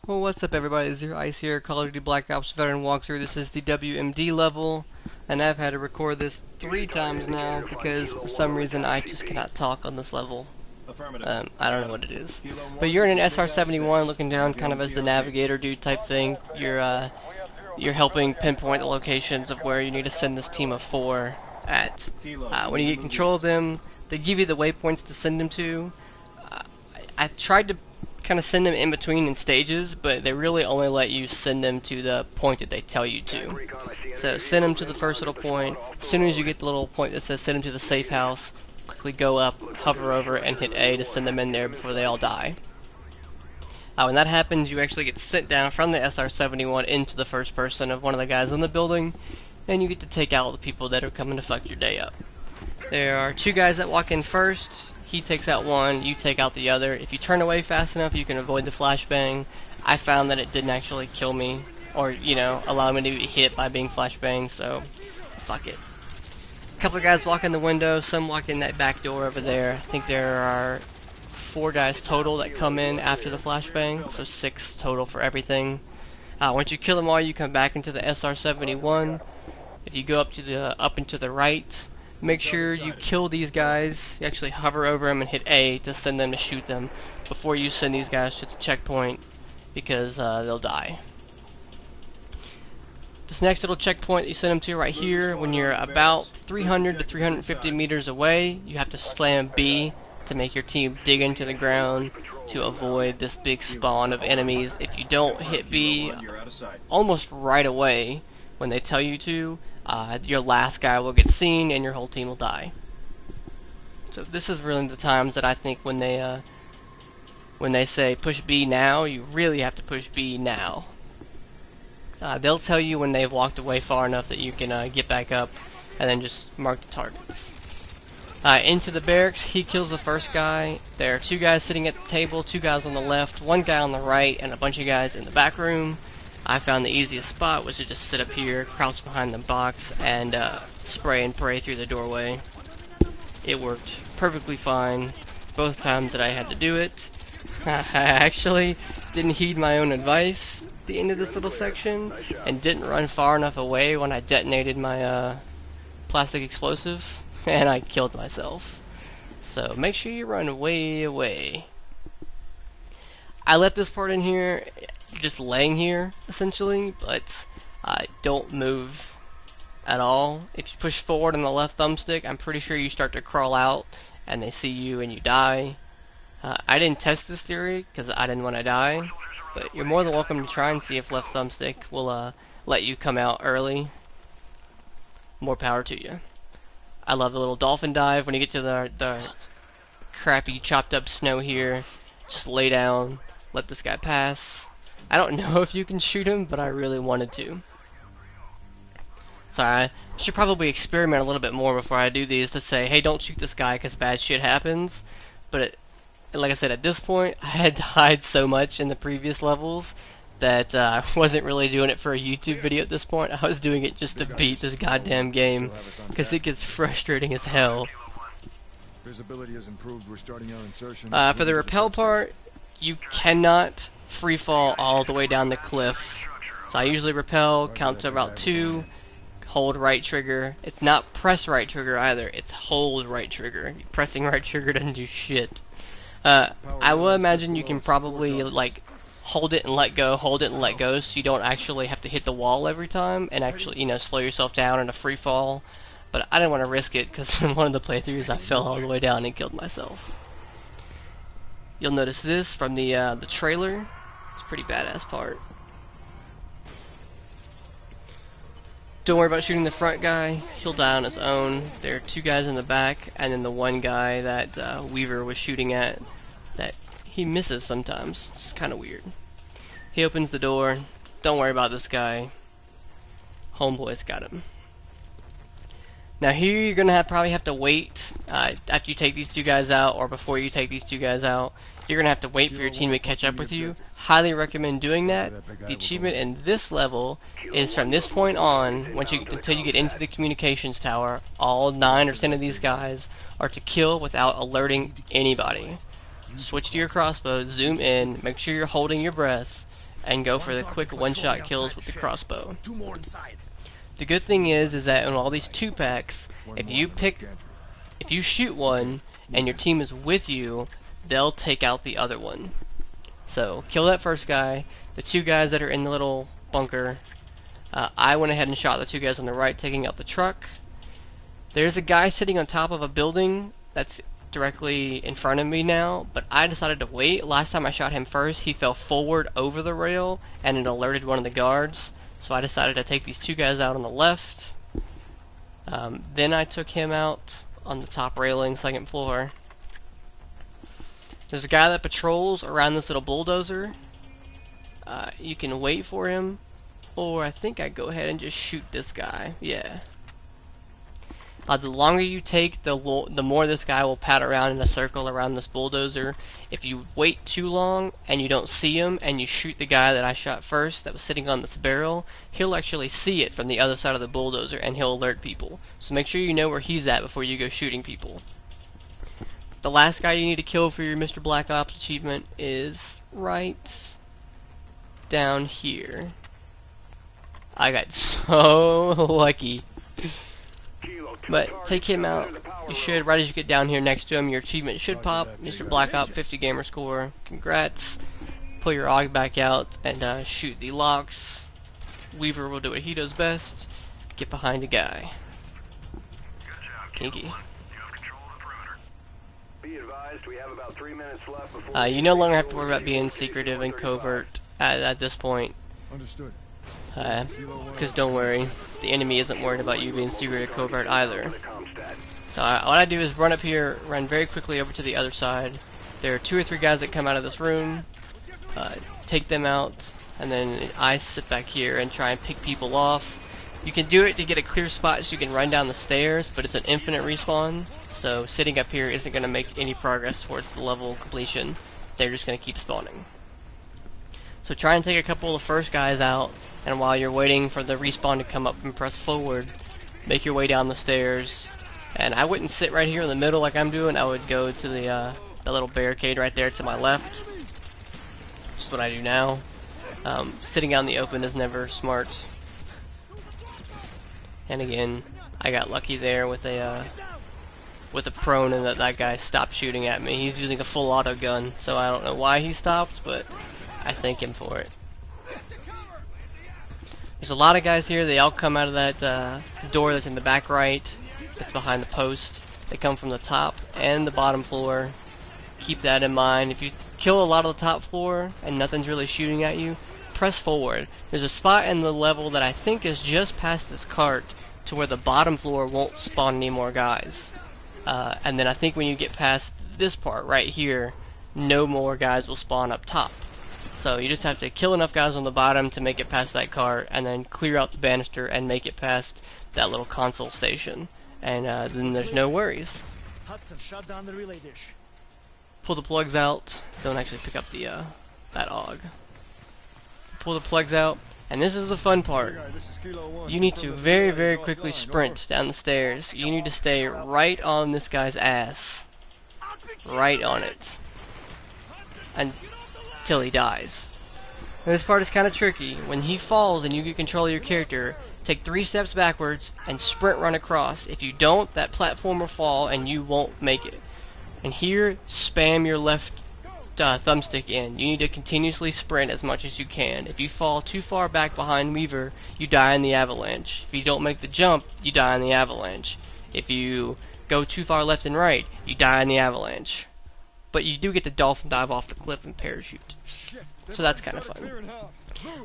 Well, what's up everybody, Zero Ice here, Call of Duty Black Ops Veteran Walkthrough. This is the WMD level, and I've had to record this 3 times now because for some reason I just cannot talk on this level. I don't know what it is. But you're in an SR-71 looking down kind of as the navigator dude type thing. You're helping pinpoint the locations of where you need to send this team of 4 at. When you get control of them, they give you the waypoints to send them to. I tried to kind of send them in between in stages, but they really only let you send them to the point that they tell you to. So send them to the first little point. As soon as you get the little point that says send them to the safe house, quickly go up, hover over, and hit A to send them in there before they all die. When that happens, you actually get sent down from the SR-71 into the first person of one of the guys in the building, and you get to take out the people that are coming to fuck your day up. There are 2 guys that walk in first. He takes out one, you take out the other. If you turn away fast enough, you can avoid the flashbang. I found that it didn't actually kill me, or, you know, allow me to be hit by being flashbanged, so fuck it. A couple of guys walk in the window, some walk in that back door over there. I think there are 4 guys total that come in after the flashbang, so 6 total for everything. Once you kill them all, you come back into the SR-71. If you go up and to the right, make sure you kill these guys. You actually hover over them and hit A to send them to shoot them before you send these guys to the checkpoint, because they'll die. This next little checkpoint that you send them to right here, when you're about 300 to 350 meters away, you have to slam B to make your team dig into the ground to avoid this big spawn of enemies. If you don't hit B almost right away when they tell you to, your last guy will get seen and your whole team will die. So this is really the times that I think when they say push B now, you really have to push B now. They'll tell you when they've walked away far enough that you can get back up and then just mark the targets. Into the barracks, he kills the first guy. There are 2 guys sitting at the table, 2 guys on the left, 1 guy on the right, and a bunch of guys in the back room. I found the easiest spot was to just sit up here, crouch behind the box, and spray and pray through the doorway. It worked perfectly fine both times that I had to do it. I actually didn't heed my own advice at the end of this little section, and didn't run far enough away when I detonated my plastic explosive, and I killed myself. So make sure you run way away. I left this part in here just laying here essentially, but don't move at all. If you push forward on the left thumbstick, I'm pretty sure you start to crawl out and they see you and you die. I didn't test this theory because I didn't want to die, but you're more than welcome to try and see if left thumbstick will let you come out early. More power to you. I love the little dolphin dive when you get to the crappy chopped up snow here. Just lay down, let this guy pass. I don't know if you can shoot him, but I really wanted to. So I should probably experiment a little bit more before I do these to say, hey, don't shoot this guy because bad shit happens. But like I said, at this point, I had died so much in the previous levels that I wasn't really doing it for a YouTube video at this point. I was doing it just to beat this goddamn game because it gets frustrating as hell. Visibility has improved. We're starting our insertion. For the rappel part, you cannot free fall all the way down the cliff. So I usually rappel, count to about 2, hold right trigger. It's not press right trigger either, it's hold right trigger. Pressing right trigger doesn't do shit. I will imagine you can probably like hold it and let go, hold it and let go, so you don't actually have to hit the wall every time and actually, you know, slow yourself down in a free fall. But I didn't want to risk it because in one of the playthroughs I fell all the way down and killed myself. You'll notice this from the trailer. It's a pretty badass part. Don't worry about shooting the front guy. He'll die on his own. There are 2 guys in the back, and then the 1 guy that Weaver was shooting at that he misses sometimes. It's kind of weird. He opens the door. Don't worry about this guy. Homeboy's got him. Now here you're gonna probably have to wait after you take these 2 guys out, or before you take these 2 guys out. You're gonna have to wait for your team to catch up with you. Highly recommend doing that. The achievement in this level is from this point on, until you get into the communications tower. All 9 or 10 of these guys are to kill without alerting anybody. Switch to your crossbow, zoom in, make sure you're holding your breath, and go for the quick one-shot kills with the crossbow. The good thing is that in all these 2-packs, if you shoot one and your team is with you, they'll take out the other one. So kill that first guy. The 2 guys that are in the little bunker, I went ahead and shot the 2 guys on the right, taking out the truck. There's a guy sitting on top of a building that's directly in front of me now, but I decided to wait. Last time I shot him first, he fell forward over the rail and it alerted one of the guards, so I decided to take these 2 guys out on the left. Then I took him out on the top railing, 2nd floor. There's a guy that patrols around this little bulldozer. You can wait for him, or I think I go ahead and just shoot this guy. Yeah. The longer you take, the more this guy will pat around in a circle around this bulldozer. If you wait too long and you don't see him, and you shoot the guy that I shot first that was sitting on this barrel, he'll actually see it from the other side of the bulldozer and he'll alert people. So make sure you know where he's at before you go shooting people. The last guy you need to kill for your Mr. Black Ops achievement is right down here. I got so lucky. But take him out. You should, right as you get down here next to him, your achievement should pop. Mr. Black Ops 50 gamer score. Congrats. Pull your AUG back out and shoot the locks. Weaver will do what he does best. Get behind a guy. Kinky. You no longer have to worry about being secretive and covert at this point. Understood. Because don't worry, the enemy isn't worried about you being secret or covert either. So what I do is run up here, run very quickly over to the other side. There are 2 or 3 guys that come out of this room, take them out, and then I sit back here and try and pick people off. You can do it to get a clear spot so you can run down the stairs, but it's an infinite respawn, so sitting up here isn't going to make any progress towards the level completion. They're just going to keep spawning. So try and take a couple of the first guys out, and while you're waiting for the respawn to come up and press forward, make your way down the stairs. And I wouldn't sit right here in the middle like I'm doing. I would go to the little barricade right there to my left. Which is what I do now. Sitting out in the open is never smart. And again, I got lucky there with a prone, and that guy stopped shooting at me. He's using a full auto gun, so I don't know why he stopped, but I thank him for it. There's a lot of guys here. They all come out of that door that's in the back right, that's behind the post. They come from the top and the bottom floor. Keep that in mind. If you kill a lot of the top floor and nothing's really shooting at you, press forward. There's a spot in the level that I think is just past this cart to where the bottom floor won't spawn any more guys. And then I think when you get past this part right here, no more guys will spawn up top. So you just have to kill enough guys on the bottom to make it past that cart, and then clear out the banister and make it past that little console station. And then there's no worries. Hudson, shut down the relay dish. Pull the plugs out. Don't actually pick up the that AUG. Pull the plugs out, and this is the fun part. You need to very, very quickly sprint down the stairs. You need to stay right on this guy's ass. Right on it. Until he dies. And this part is kind of tricky. When he falls and you get control of your character, take 3 steps backwards and sprint run across. If you don't, that platform will fall and you won't make it. And here, spam your left thumbstick in. You need to continuously sprint as much as you can. If you fall too far back behind Weaver, you die in the avalanche. If you don't make the jump, you die in the avalanche. If you go too far left and right, you die in the avalanche. But you do get to dolphin dive off the cliff and parachute. So that's kind of fun.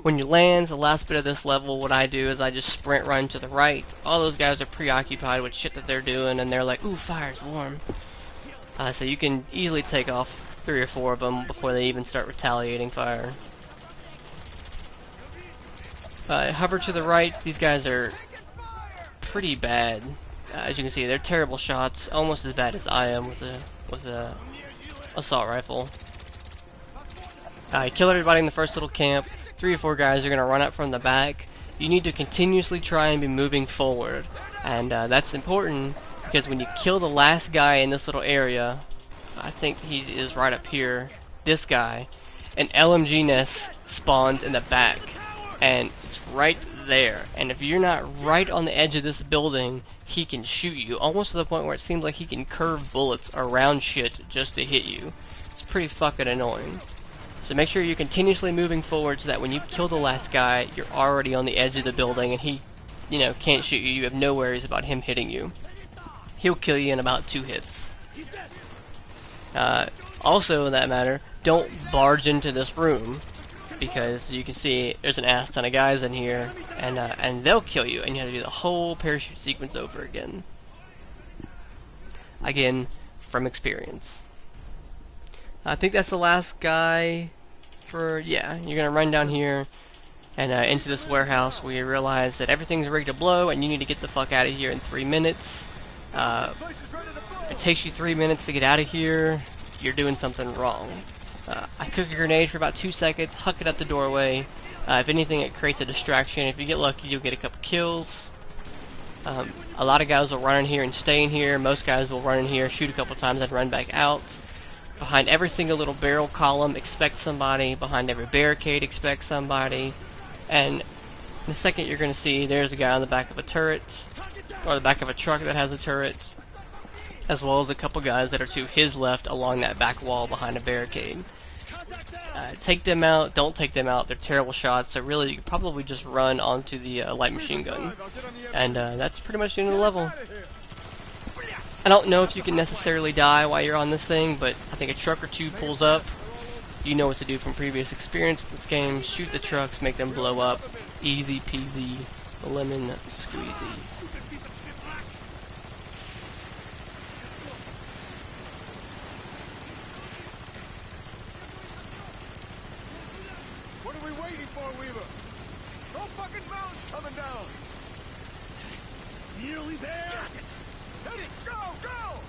When you land, the last bit of this level, what I do is I just sprint run to the right. All those guys are preoccupied with shit that they're doing, and they're like, ooh, fire's warm. So you can easily take off 3 or 4 of them before they even start retaliating fire. Hover to the right. These guys are pretty bad. As you can see, they're terrible shots, almost as bad as I am with the assault rifle. Kill everybody in the first little camp. 3 or 4 guys are going to run up from the back. You need to continuously try and be moving forward, and that's important because when you kill the last guy in this little area, I think he is right up here, this guy, an LMG nest spawns in the back, and it's right there. And if you're not right on the edge of this building, he can shoot you, almost to the point where it seems like he can curve bullets around shit just to hit you. It's pretty fucking annoying. So make sure you're continuously moving forward so that when you kill the last guy, you're already on the edge of the building and he, can't shoot you. You have no worries about him hitting you. He'll kill you in about 2 hits. Also, in that matter, don't barge into this room, because you can see there's an ass ton of guys in here, and they'll kill you, and you have to do the whole parachute sequence over again. Again, from experience. I think that's the last guy for, yeah, you're going to run down here and into this warehouse where you realize that everything's ready to blow and you need to get the fuck out of here in 3 minutes. If it takes you 3 minutes to get out of here, you're doing something wrong. I cook a grenade for about 2 seconds, huck it at the doorway. If anything, it creates a distraction. If you get lucky, you'll get a couple kills. A lot of guys will run in here and stay in here. Most guys will run in here, shoot a couple times, and run back out. Behind every single little barrel column, expect somebody. Behind every barricade, expect somebody. And in a second, you're going to see there's a guy on the back of a turret, or the back of a truck that has a turret, as well as a couple guys that are to his left along that back wall behind a barricade. Take them out, don't take them out, they're terrible shots, so really you could probably just run onto the light machine gun. And that's pretty much the end of the level. I don't know if you can necessarily die while you're on this thing, but I think a truck or two pulls up. You know what to do from previous experience in this game. Shoot the trucks, make them blow up. Easy peasy, lemon squeezy. What are we waiting for, Weaver? No fucking mountains coming down! Nearly there. Hit it! Go, go!